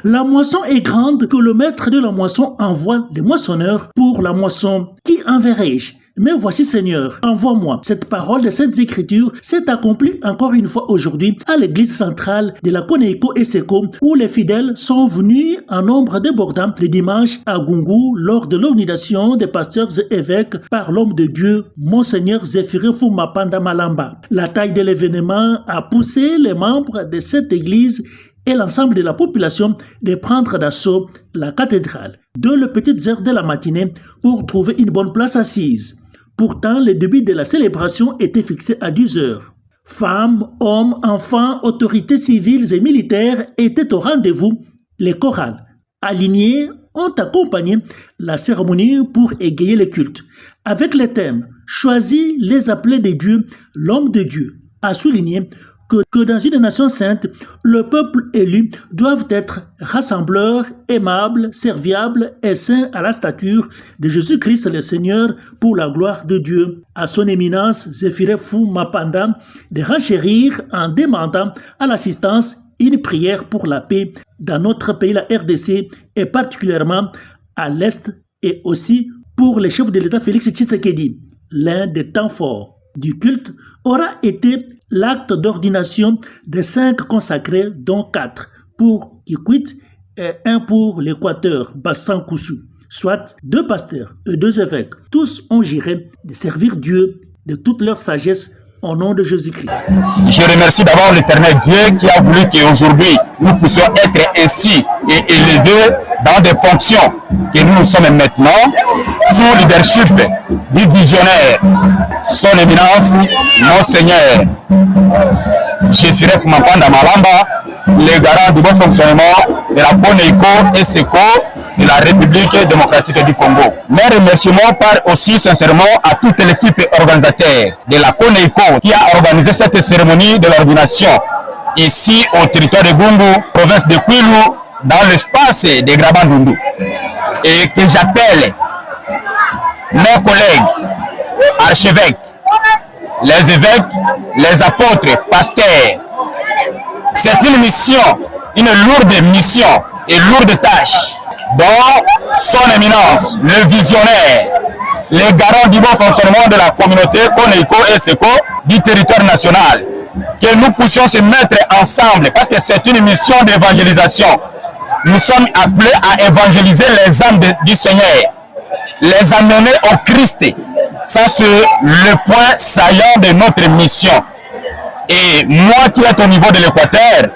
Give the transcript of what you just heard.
La moisson est grande que le maître de la moisson envoie les moissonneurs pour la moisson. Qui enverrai-je? Mais voici Seigneur, envoie-moi. Cette parole de Sainte Écriture s'est accomplie encore une fois aujourd'hui à l'église centrale de la Koneiko Eseko où les fidèles sont venus en nombre débordant le dimanche à Gungu lors de l'organisation des pasteurs et évêques par l'homme de Dieu, Monseigneur Zéphiré Mapanda Malamba. La taille de l'événement a poussé les membres de cette église et l'ensemble de la population de prendre d'assaut la cathédrale dès les petites heures de la matinée pour trouver une bonne place assise. Pourtant, le début de la célébration était fixé à 10 heures. Femmes, hommes, enfants, autorités civiles et militaires étaient au rendez-vous. Les chorales alignés ont accompagné la cérémonie pour égayer le culte. Avec le thème « Choisis les appelés de Dieu, l'homme de Dieu » a souligné que dans une nation sainte, le peuple élu doit être rassembleur, aimable, serviable et saint à la stature de Jésus-Christ le Seigneur pour la gloire de Dieu. À son éminence, Zéphiré Mapanda, de renchérir en demandant à l'assistance une prière pour la paix dans notre pays, la RDC, et particulièrement à l'Est, et aussi pour le chef de l'État Félix Tshisekedi. L'un des temps forts du culte aura été l'acte d'ordination des 5 consacrés, dont 4 pour Kikwit et 1 pour l'Équateur, Bassan Koussou, soit 2 pasteurs et 2 évêques. Tous ont juré de servir Dieu de toute leur sagesse au nom de Jésus-Christ. Je remercie d'abord l'Éternel Dieu qui a voulu qu'aujourd'hui nous puissions être ainsi et élevés dans des fonctions que nous sommes maintenant sous leadership du visionnaire, son éminence, Monseigneur Zéphiré Mapanda Malamba, le garant du bon fonctionnement de la Koneiko Eseko de la République démocratique du Congo. Mes remerciements partent aussi sincèrement à toute l'équipe organisateur de la Koneiko qui a organisé cette cérémonie de l'ordination ici au territoire de Gungu, province de Kwilu, dans l'espace de Grabandundu. Et que j'appelle mes collègues, archevêques, les évêques, les apôtres, pasteurs. C'est une mission, une lourde mission et lourde tâche dont son éminence, le visionnaire, les garants du bon fonctionnement de la communauté Koneiko Eseko du territoire national, que nous puissions se mettre ensemble parce que c'est une mission d'évangélisation. Nous sommes appelés à évangéliser les âmes du Seigneur, les amener au Christ. Ça, c'est le point saillant de notre mission. Et moi qui est au niveau de l'Équateur,